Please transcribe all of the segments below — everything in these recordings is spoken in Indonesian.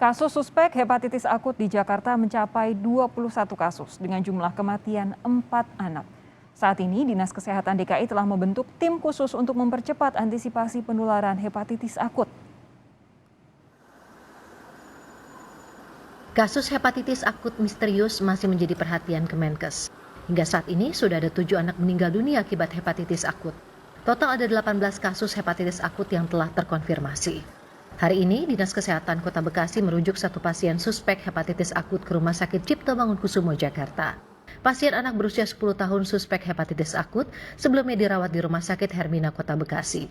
Kasus suspek hepatitis akut di Jakarta mencapai 21 kasus dengan jumlah kematian 4 anak. Saat ini Dinas Kesehatan DKI telah membentuk tim khusus untuk mempercepat antisipasi penularan hepatitis akut. Kasus hepatitis akut misterius masih menjadi perhatian Kemenkes. Hingga saat ini sudah ada 7 anak meninggal dunia akibat hepatitis akut. Total ada 18 kasus hepatitis akut yang telah terkonfirmasi. Hari ini, Dinas Kesehatan Kota Bekasi merujuk satu pasien suspek hepatitis akut ke Rumah Sakit Cipto Mangunkusumo, Jakarta. Pasien anak berusia 10 tahun suspek hepatitis akut sebelumnya dirawat di Rumah Sakit Hermina Kota Bekasi.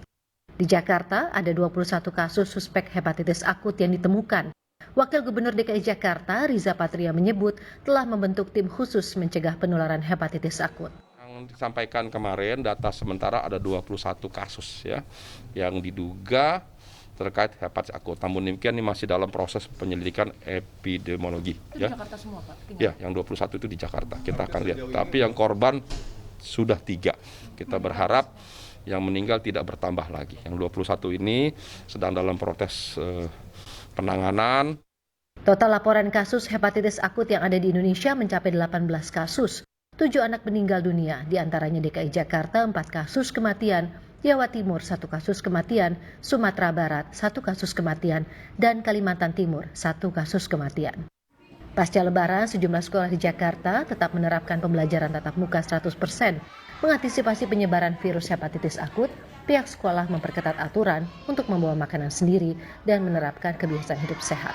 Di Jakarta, ada 21 kasus suspek hepatitis akut yang ditemukan. Wakil Gubernur DKI Jakarta, Riza Patria menyebut telah membentuk tim khusus mencegah penularan hepatitis akut. Yang disampaikan kemarin, data sementara ada 21 kasus ya, yang diduga terkait hepatitis akut. Namun demikian ini masih dalam proses penyelidikan epidemiologi. Itu ya. Di Jakarta semua, Pak? Ya, yang 21 itu di Jakarta. Kita akan lihat. Tapi yang korban sudah 3. Kita berharap yang meninggal tidak bertambah lagi. Yang 21 ini sedang dalam proses penanganan. Total laporan kasus hepatitis akut yang ada di Indonesia mencapai 18 kasus. 7 anak meninggal dunia, diantaranya DKI Jakarta 4 kasus kematian, Jawa Timur 1 kasus kematian, Sumatera Barat 1 kasus kematian, dan Kalimantan Timur 1 kasus kematian. Pasca Lebaran, sejumlah sekolah di Jakarta tetap menerapkan pembelajaran tatap muka 100%. Mengantisipasi penyebaran virus hepatitis akut, pihak sekolah memperketat aturan untuk membawa makanan sendiri dan menerapkan kebiasaan hidup sehat.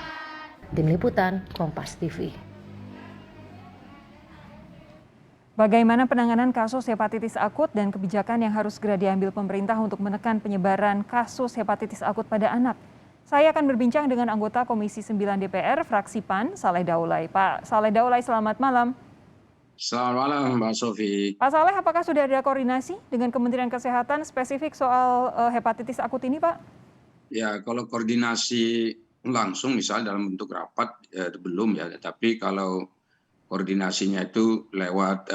Tim Liputan, Kompas TV. Bagaimana penanganan kasus hepatitis akut dan kebijakan yang harus segera diambil pemerintah untuk menekan penyebaran kasus hepatitis akut pada anak? Saya akan berbincang dengan anggota Komisi 9 DPR, fraksi PAN, Saleh Daulay. Pak Saleh Daulay, selamat malam. Selamat malam, Mbak Sofi. Pak Saleh, apakah sudah ada koordinasi dengan Kementerian Kesehatan spesifik soal hepatitis akut ini, Pak? Ya, kalau koordinasi langsung misal dalam bentuk rapat belum ya, tapi kalau koordinasinya itu lewat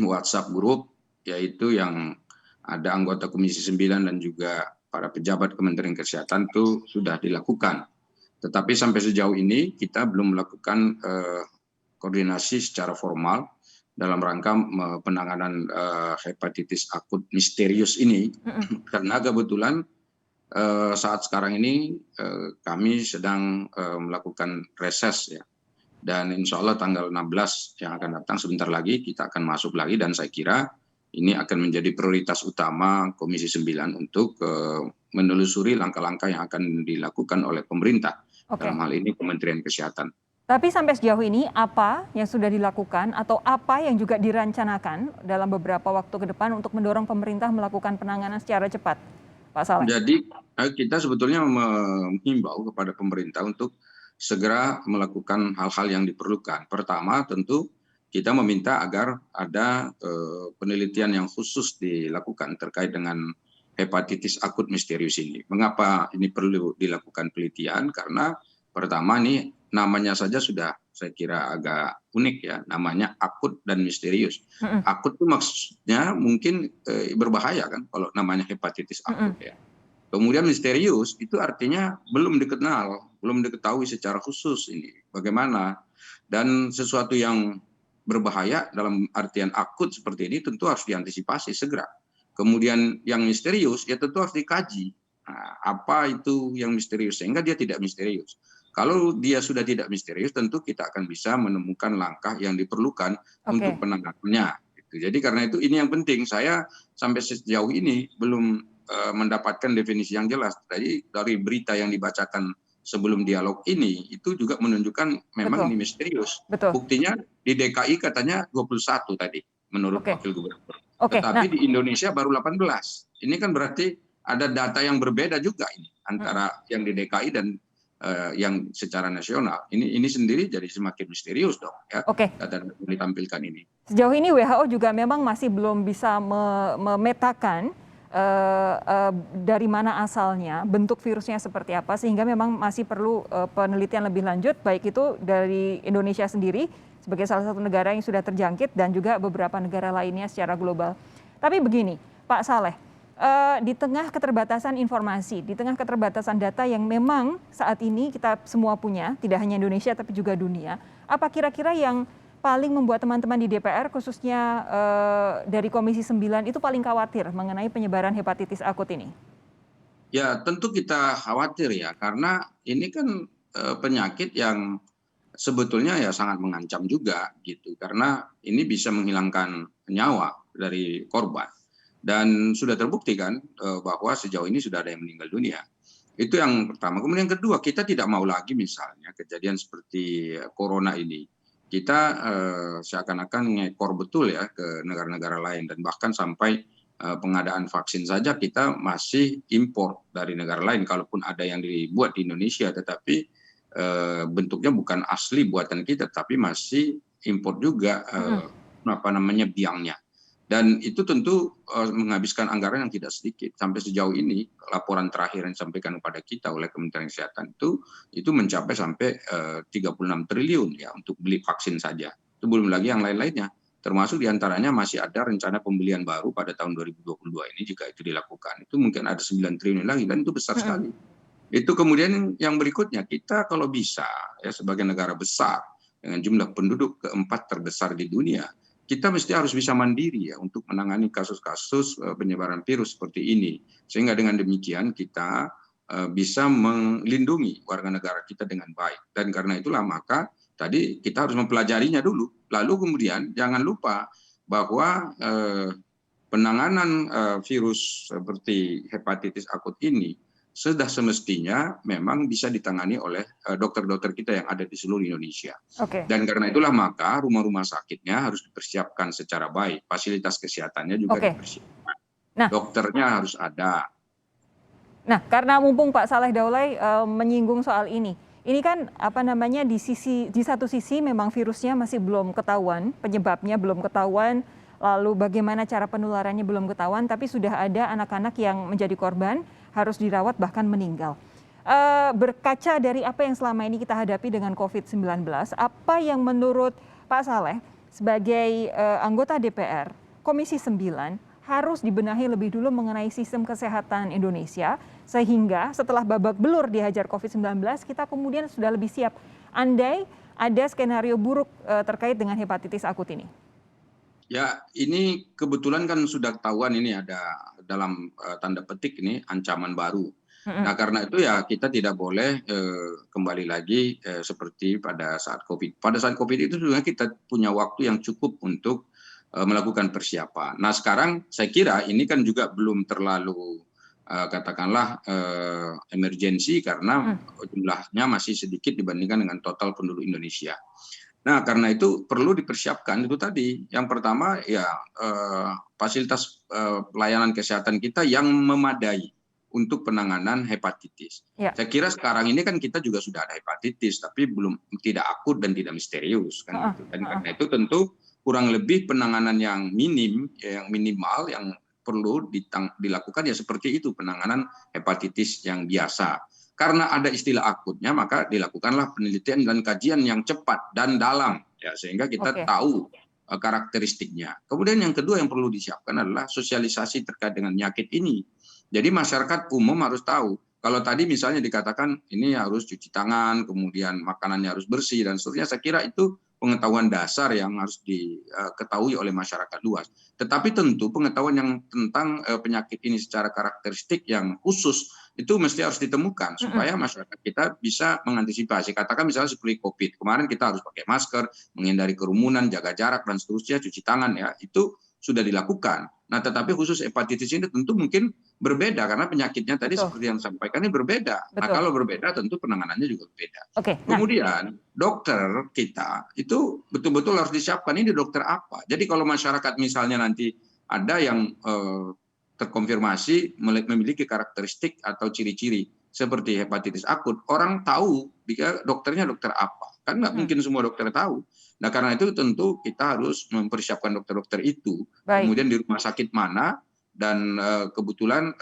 WhatsApp grup, yaitu yang ada anggota Komisi 9 dan juga para pejabat Kementerian Kesehatan itu sudah dilakukan. Tetapi sampai sejauh ini kita belum melakukan koordinasi secara formal dalam rangka penanganan hepatitis akut misterius ini. Karena kebetulan saat sekarang ini kami sedang melakukan reses ya. Dan insya Allah tanggal 16 yang akan datang sebentar lagi kita akan masuk lagi, dan saya kira ini akan menjadi prioritas utama Komisi 9 untuk menelusuri langkah-langkah yang akan dilakukan oleh pemerintah. Dalam hal ini Kementerian Kesehatan. Tapi sampai sejauh ini apa yang sudah dilakukan atau apa yang juga dirancanakan dalam beberapa waktu ke depan untuk mendorong pemerintah melakukan penanganan secara cepat, Pak Saleh? Jadi kita sebetulnya menghimbau kepada pemerintah untuk segera melakukan hal-hal yang diperlukan. Pertama, tentu kita meminta agar ada penelitian yang khusus dilakukan terkait dengan hepatitis akut misterius ini. Mengapa ini perlu dilakukan penelitian? Karena pertama nih namanya saja sudah saya kira agak unik ya, namanya akut dan misterius. Akut itu maksudnya mungkin berbahaya kan kalau namanya hepatitis akut ya. Kemudian misterius itu artinya belum dikenal, belum diketahui secara khusus ini bagaimana. Dan sesuatu yang berbahaya dalam artian akut seperti ini tentu harus diantisipasi segera. Kemudian yang misterius ya tentu harus dikaji. Nah, apa itu yang misterius sehingga dia tidak misterius. Kalau dia sudah tidak misterius tentu kita akan bisa menemukan langkah yang diperlukan untuk penanganannya. Jadi karena itu ini yang penting. Saya sampai sejauh ini belum mendapatkan definisi yang jelas. Tadi dari berita yang dibacakan sebelum dialog ini itu juga menunjukkan memang ini misterius. Buktinya di DKI katanya 21 tadi menurut Wakil Gubernur. Tetapi di Indonesia baru 18. Ini kan berarti ada data yang berbeda juga ini antara yang di DKI dan yang secara nasional. Ini sendiri jadi semakin misterius dong ya. Data yang ditampilkan ini. Sejauh ini WHO juga memang masih belum bisa memetakan dari mana asalnya, bentuk virusnya seperti apa, sehingga memang masih perlu penelitian lebih lanjut, baik itu dari Indonesia sendiri sebagai salah satu negara yang sudah terjangkit dan juga beberapa negara lainnya secara global. Tapi begini, Pak Saleh, di tengah keterbatasan informasi, di tengah keterbatasan data yang memang saat ini kita semua punya, tidak hanya Indonesia tapi juga dunia, apa kira-kira yang paling membuat teman-teman di DPR khususnya dari Komisi 9 itu paling khawatir mengenai penyebaran hepatitis akut ini? Ya tentu kita khawatir ya, karena ini kan penyakit yang sebetulnya ya sangat mengancam juga gitu, karena ini bisa menghilangkan nyawa dari korban. Dan sudah terbukti kan bahwa sejauh ini sudah ada yang meninggal dunia. Itu yang pertama. Kemudian yang kedua, kita tidak mau lagi misalnya kejadian seperti corona ini. Kita seakan-akan ngekor betul ya ke negara-negara lain, dan bahkan sampai pengadaan vaksin saja kita masih impor dari negara lain. Kalaupun ada yang dibuat di Indonesia, tetapi bentuknya bukan asli buatan kita, tapi masih impor juga biangnya. Dan itu tentu menghabiskan anggaran yang tidak sedikit. Sampai sejauh ini laporan terakhir yang disampaikan kepada kita oleh Kementerian Kesehatan itu mencapai sampai 36 triliun ya untuk beli vaksin saja. Itu belum lagi yang lain-lainnya. Termasuk diantaranya masih ada rencana pembelian baru pada tahun 2022 ini jika itu dilakukan. Itu mungkin ada 9 triliun lagi, dan itu besar sekali. Itu kemudian yang berikutnya, kita kalau bisa ya sebagai negara besar dengan jumlah penduduk keempat terbesar di dunia, kita mesti harus bisa mandiri ya untuk menangani kasus-kasus penyebaran virus seperti ini. Sehingga dengan demikian kita bisa melindungi warga negara kita dengan baik. Dan karena itulah maka tadi kita harus mempelajarinya dulu. Lalu kemudian jangan lupa bahwa penanganan virus seperti hepatitis akut ini sudah semestinya memang bisa ditangani oleh dokter-dokter kita yang ada di seluruh Indonesia. Dan karena itulah maka rumah-rumah sakitnya harus dipersiapkan secara baik, fasilitas kesehatannya juga dipersiapkan, dokternya harus ada. Nah, karena mumpung Pak Saleh Daulay menyinggung soal ini kan di satu sisi memang virusnya masih belum ketahuan, penyebabnya belum ketahuan, lalu bagaimana cara penularannya belum ketahuan, tapi sudah ada anak-anak yang menjadi korban, harus dirawat bahkan meninggal. Berkaca dari apa yang selama ini kita hadapi dengan COVID-19, apa yang menurut Pak Saleh sebagai anggota DPR, Komisi 9 harus dibenahi lebih dulu mengenai sistem kesehatan Indonesia, sehingga setelah babak belur dihajar COVID-19, kita kemudian sudah lebih siap andai ada skenario buruk terkait dengan hepatitis akut ini? Ya, ini kebetulan kan sudah ketahuan ini ada dalam tanda petik ini ancaman baru. Nah, karena itu ya kita tidak boleh kembali lagi seperti pada saat COVID. Pada saat COVID itu sebenarnya kita punya waktu yang cukup untuk melakukan persiapan. Nah, sekarang saya kira ini kan juga belum terlalu katakanlah emergensi karena jumlahnya masih sedikit dibandingkan dengan total penduduk Indonesia. Nah, karena itu perlu dipersiapkan itu tadi. Yang pertama ya fasilitas pelayanan kesehatan kita yang memadai untuk penanganan hepatitis. Saya kira sekarang ini kan kita juga sudah ada hepatitis, tapi tidak akut dan tidak misterius kan gitu. Dan karena itu tentu kurang lebih penanganan yang minimal yang perlu dilakukan ya seperti itu, penanganan hepatitis yang biasa. Karena ada istilah akutnya, maka dilakukanlah penelitian dan kajian yang cepat dan dalam, ya, sehingga kita tahu karakteristiknya. Kemudian yang kedua yang perlu disiapkan adalah sosialisasi terkait dengan penyakit ini. Jadi masyarakat umum harus tahu. Kalau tadi misalnya dikatakan ini harus cuci tangan, kemudian makanannya harus bersih dan seterusnya, saya kira itu pengetahuan dasar yang harus diketahui oleh masyarakat luas. Tetapi tentu pengetahuan yang tentang penyakit ini secara karakteristik yang khusus itu mesti harus ditemukan supaya masyarakat kita bisa mengantisipasi. Katakan misalnya seperti COVID, kemarin kita harus pakai masker, menghindari kerumunan, jaga jarak dan seterusnya, cuci tangan ya, itu sudah dilakukan. Nah, tetapi khusus hepatitis ini tentu mungkin berbeda karena penyakitnya tadi seperti yang disampaikan ini berbeda. Nah, kalau berbeda tentu penanganannya juga berbeda. Kemudian dokter kita itu betul-betul harus disiapkan ini dokter apa. Jadi kalau masyarakat misalnya nanti ada yang terkonfirmasi memiliki karakteristik atau ciri-ciri seperti hepatitis akut, orang tahu dia dokternya dokter apa. Kan nggak mungkin semua dokter tahu. Nah, karena itu tentu kita harus mempersiapkan dokter-dokter itu. Kemudian di rumah sakit mana dan kebetulan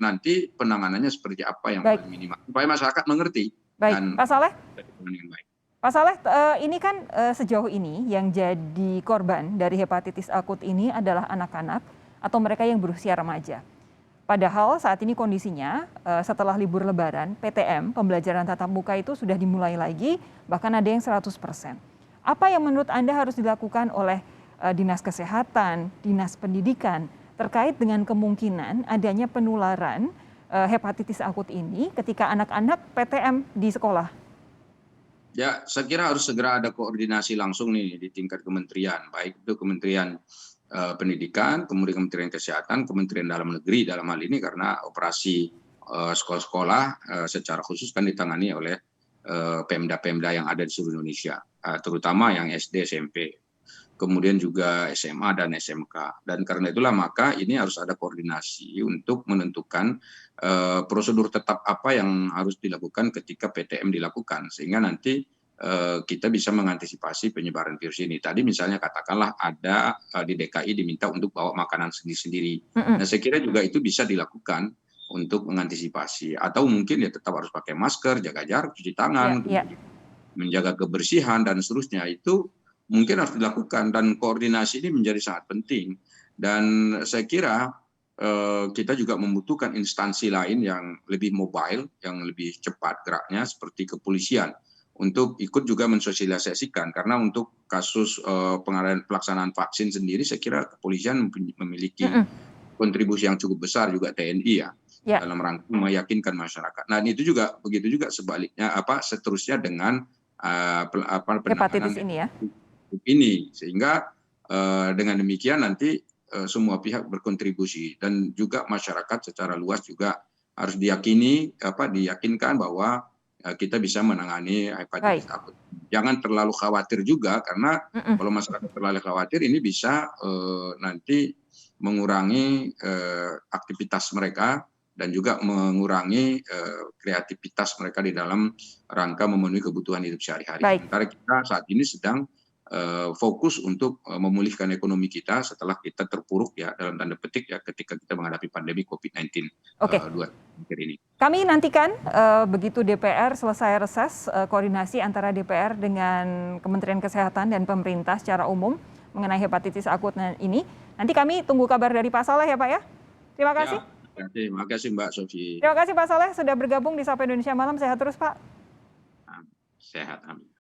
nanti penanganannya seperti apa yang paling minimal supaya masyarakat mengerti. Dan Pak Saleh. Pak Saleh, ini kan sejauh ini yang jadi korban dari hepatitis akut ini adalah anak-anak atau mereka yang berusia remaja. Padahal saat ini kondisinya setelah libur Lebaran, PTM, pembelajaran tatap muka itu sudah dimulai lagi, bahkan ada yang 100%. Apa yang menurut Anda harus dilakukan oleh Dinas Kesehatan, Dinas Pendidikan, terkait dengan kemungkinan adanya penularan hepatitis akut ini ketika anak-anak PTM di sekolah? Ya, saya kira harus segera ada koordinasi langsung nih di tingkat kementerian, baik itu Kementerian Pendidikan, kemudian Kementerian Kesehatan, Kementerian Dalam Negeri dalam hal ini karena operasi sekolah-sekolah secara khusus kan ditangani oleh Pemda-Pemda yang ada di seluruh Indonesia, terutama yang SD, SMP, kemudian juga SMA dan SMK. Dan karena itulah maka ini harus ada koordinasi untuk menentukan prosedur tetap apa yang harus dilakukan ketika PTM dilakukan, sehingga nanti kita bisa mengantisipasi penyebaran virus ini. Tadi misalnya katakanlah ada di DKI diminta untuk bawa makanan sendiri-sendiri. Nah, saya kira juga itu bisa dilakukan untuk mengantisipasi. Atau mungkin ya tetap harus pakai masker, jaga jarak, cuci tangan, menjaga kebersihan dan seterusnya. Itu mungkin harus dilakukan dan koordinasi ini menjadi sangat penting. Dan saya kira kita juga membutuhkan instansi lain yang lebih mobile, yang lebih cepat geraknya seperti kepolisian untuk ikut juga mensosialisasikan. Karena untuk kasus pelaksanaan vaksin sendiri saya kira kepolisian memiliki kontribusi yang cukup besar, juga TNI dalam rangka meyakinkan masyarakat. Nah, itu juga begitu juga sebaliknya seterusnya dengan Hepatitis ini ya. Ini sehingga dengan demikian nanti semua pihak berkontribusi dan juga masyarakat secara luas juga harus diyakinkan bahwa kita bisa menangani hepatitis akut. Jangan terlalu khawatir juga karena kalau masyarakat terlalu khawatir ini bisa nanti mengurangi aktivitas mereka dan juga mengurangi kreativitas mereka di dalam rangka memenuhi kebutuhan hidup sehari-hari. Sementara kita saat ini sedang fokus untuk memulihkan ekonomi kita setelah kita terpuruk ya dalam tanda petik ya ketika kita menghadapi pandemi COVID-19 ini. Kami nantikan begitu DPR selesai reses koordinasi antara DPR dengan Kementerian Kesehatan dan pemerintah secara umum mengenai hepatitis akut ini. Nanti kami tunggu kabar dari Pak Saleh ya Pak ya. Terima kasih. Terima kasih Mbak Sofi. Terima kasih Pak Saleh sudah bergabung di Sapa Indonesia Malam. Sehat terus Pak. Sehat, amin.